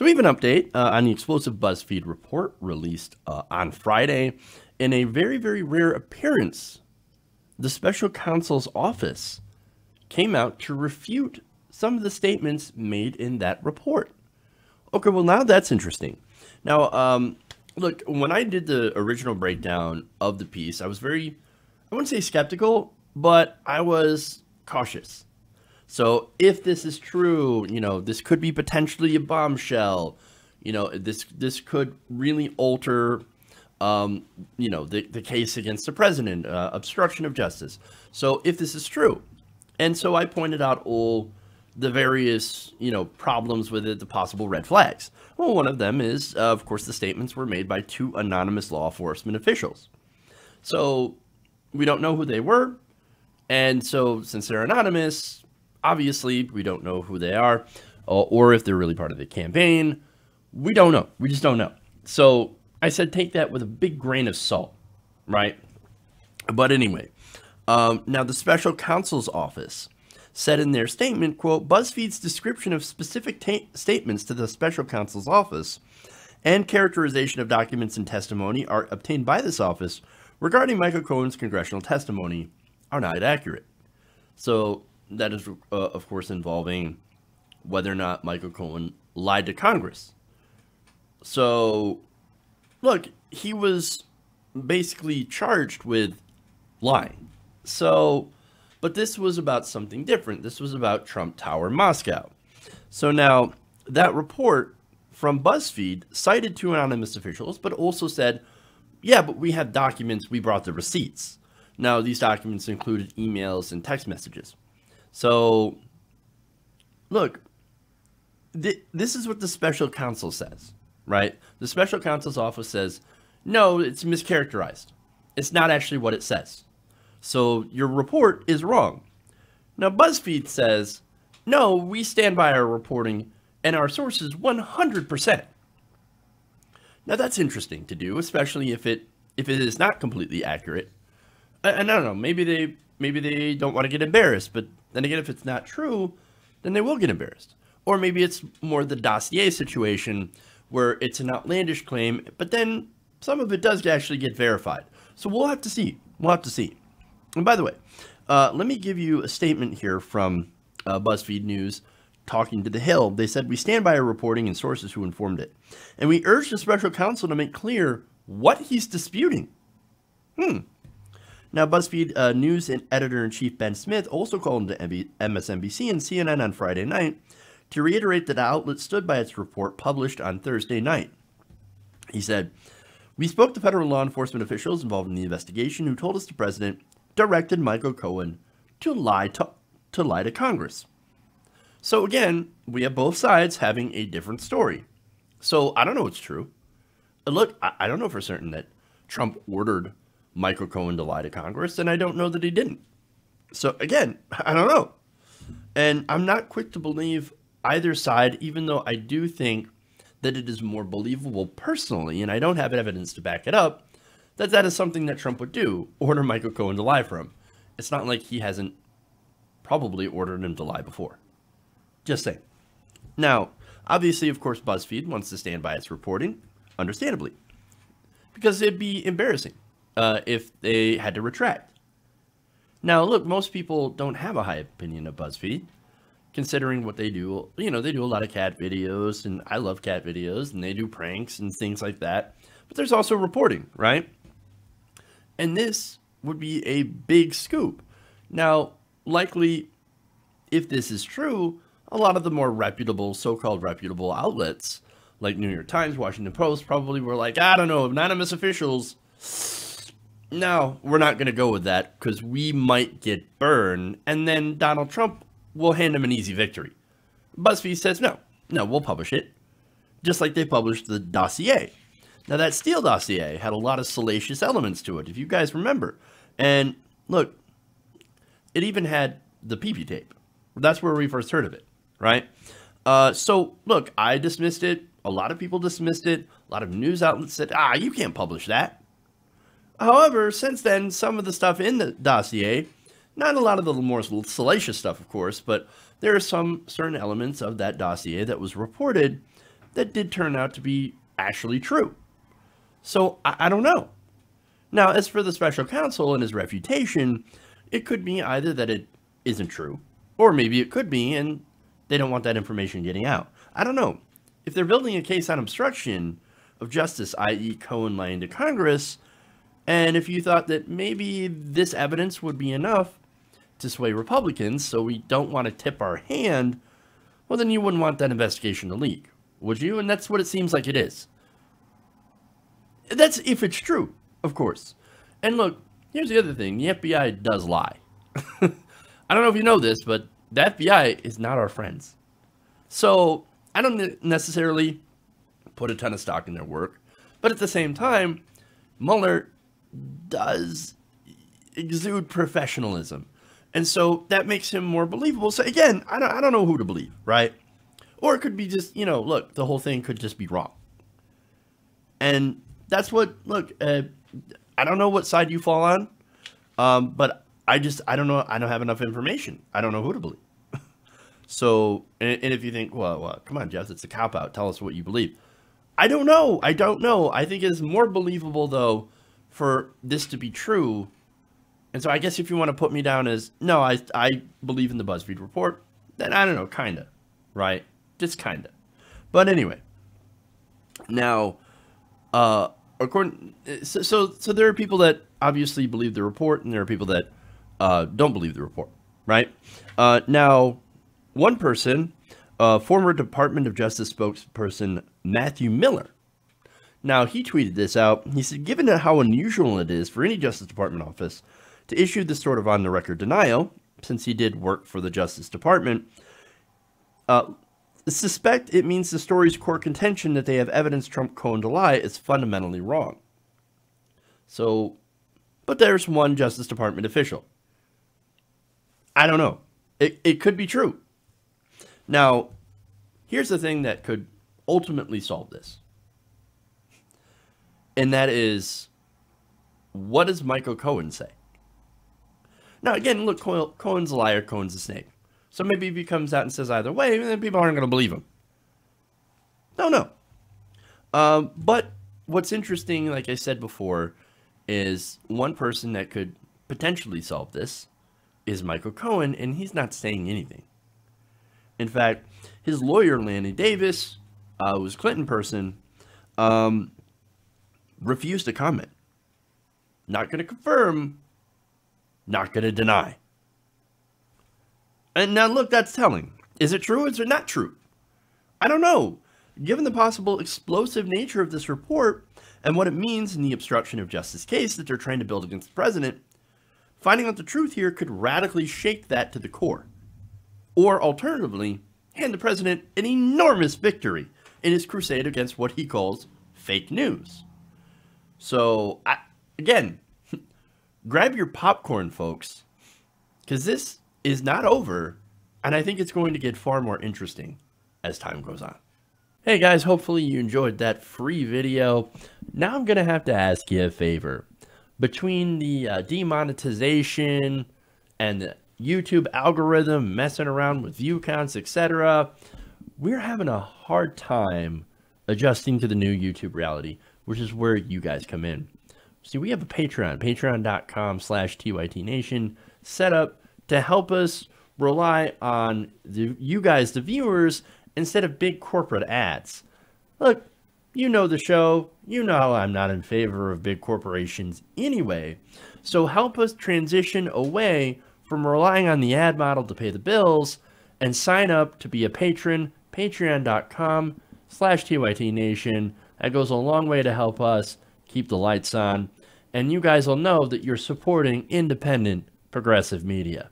So we have an update on the explosive Buzzfeed report released on Friday. In a very, very rare appearance, the special counsel's office came out to refute some of the statements made in that report. Okay, well, now that's interesting. Now, look, when I did the original breakdown of the piece, I was very, I wouldn't say skeptical, but I was cautious. So if this is true, this could be potentially a bombshell. This could really alter, the case against the president, obstruction of justice. So if this is true, and so I pointed out all the various, problems with it, the possible red flags. Well, one of them is, of course, the statements were made by 2 anonymous law enforcement officials. So we don't know who they were. And so since they're anonymous, obviously we don't know who they are or if they're really part of the campaign. We don't know. We just don't know. So I said, take that with a big grain of salt, right? But anyway, now the special counsel's office said in their statement, quote, BuzzFeed's description of specific statements to the special counsel's office and characterization of documents and testimony are obtained by this office regarding Michael Cohen's congressional testimony are not accurate. So that is, of course, involving whether or not Michael Cohen lied to Congress. So, look, he was basically charged with lying. So, but this was about something different. This was about Trump Tower Moscow. So now that report from BuzzFeed cited 2 anonymous officials, but also said, yeah, but we have documents, we brought the receipts. Now, these documents included emails and text messages. So, look, this is what the special counsel says, right? The special counsel's office says, no, it's mischaracterized. It's not actually what it says. So your report is wrong. Now, BuzzFeed says, no, we stand by our reporting and our sources 100%. Now, that's interesting to do, especially if it is not completely accurate. And I don't know, maybe they don't want to get embarrassed, but then again, if it's not true, then they will get embarrassed. Or maybe it's more the dossier situation where it's an outlandish claim, but then some of it does actually get verified. So we'll have to see. We'll have to see. And by the way, let me give you a statement here from BuzzFeed News talking to The Hill. They said, we stand by our reporting and sources who informed it. And we urge the special counsel to make clear what he's disputing. Now, BuzzFeed News and editor-in-chief Ben Smith also called into MSNBC and CNN on Friday night to reiterate that the outlet stood by its report published on Thursday night. He said, we spoke to federal law enforcement officials involved in the investigation who told us the president directed Michael Cohen to lie to Congress. So again, we have both sides having a different story. So I don't know what's true. Look, I don't know for certain that Trump ordered Michael Cohen to lie to Congress, and I don't know that he didn't. So again, I don't know. And I'm not quick to believe either side, even though I do think that it is more believable personally, and I don't have evidence to back it up, that is something that Trump would do, order Michael Cohen to lie for him. It's not like he hasn't probably ordered him to lie before. Just saying. Now, obviously, of course, BuzzFeed wants to stand by its reporting, understandably, because it'd be embarrassing if they had to retract. Now, look, most people don't have a high opinion of BuzzFeed, considering what they do. They do a lot of cat videos, and I love cat videos, and they do pranks and things like that. But there's also reporting, right? And this would be a big scoop. Now, likely, if this is true, a lot of the more reputable, so-called reputable outlets, like New York Times, Washington Post, probably were like, I don't know, anonymous officials. No, we're not going to go with that because we might get burned, and then Donald Trump will hand him an easy victory. BuzzFeed says, no, we'll publish it. Just like they published the dossier. Now, that Steele dossier had a lot of salacious elements to it, if you guys remember. And look, it even had the PP tape. That's where we first heard of it, right? So, look, I dismissed it. A lot of people dismissed it. A lot of news outlets said, you can't publish that. However, since then, some of the stuff in the dossier, not a lot of the more salacious stuff, of course, but there are some certain elements of that dossier that was reported that did turn out to be actually true. So I don't know. Now, as for the special counsel and his refutation, it could be either that it isn't true, or maybe it could be and they don't want that information getting out. I don't know. If they're building a case on obstruction of justice, i.e. Cohen lying to Congress, and if you thought that maybe this evidence would be enough to sway Republicans so we don't want to tip our hand, well, then you wouldn't want that investigation to leak, would you? And that's what it seems like it is. That's if it's true, of course. And look, here's the other thing. The FBI does lie. I don't know if you know this, but the FBI is not our friends. So I don't necessarily put a ton of stock in their work. But at the same time, Mueller does exude professionalism. And so that makes him more believable. So again, I don't know who to believe, right? Or it could be just, look, the whole thing could just be wrong. And that's what, look, I don't know what side you fall on, but I don't know. I don't have enough information. I don't know who to believe. So, and if you think, well, come on, Jeff, it's a cop-out. Tell us what you believe. I don't know. I think it's more believable, though, for this to be true. And so I guess if you want to put me down as, no, I believe in the Buzzfeed report, then I don't know, kind of, right? Just kind of. But anyway, now, so there are people that obviously believe the report, and there are people that don't believe the report, right? Now, one person, former Department of Justice spokesperson Matthew Mueller, now he tweeted this out. He said, given how unusual it is for any Justice Department office to issue this sort of on-the-record denial, since he did work for the Justice Department, suspect it means the story's core contention that they have evidence Trump Cohen to lie is fundamentally wrong. So, but there's one Justice Department official. I don't know. It could be true. Now, here's the thing that could ultimately solve this. And that is, what does Michael Cohen say? Now, again, look, Cohen's a liar, Cohen's a snake. So maybe if he comes out and says either way, then people aren't going to believe him. Don't know. But what's interesting, like I said before, is one person that could potentially solve this is Michael Cohen, and he's not saying anything. In fact, his lawyer, Lanny Davis, who's a Clinton person, refused to comment. Not going to confirm, not going to deny. And now, look, that's telling. Is it true? Is it not true? I don't know. Given the possible explosive nature of this report and what it means in the obstruction of justice case that they're trying to build against the president, finding out the truth here could radically shake that to the core. Or alternatively, hand the president an enormous victory in his crusade against what he calls fake news. So, again, grab your popcorn, folks, because this is not over, and I think it's going to get far more interesting as time goes on. Hey guys, hopefully you enjoyed that free video. Now I'm going to have to ask you a favor. Between the demonetization and the YouTube algorithm messing around with view counts, etc., we're having a hard time adjusting to the new YouTube reality, which is where you guys come in. See, we have a Patreon, patreon.com/TYTNation, set up to help us rely on you guys, the viewers, instead of big corporate ads. Look, you know the show. You know I'm not in favor of big corporations anyway. So help us transition away from relying on the ad model to pay the bills and sign up to be a patron, patreon.com/TYTNation. That goes a long way to help us keep the lights on. And you guys will know that you're supporting independent, progressive media.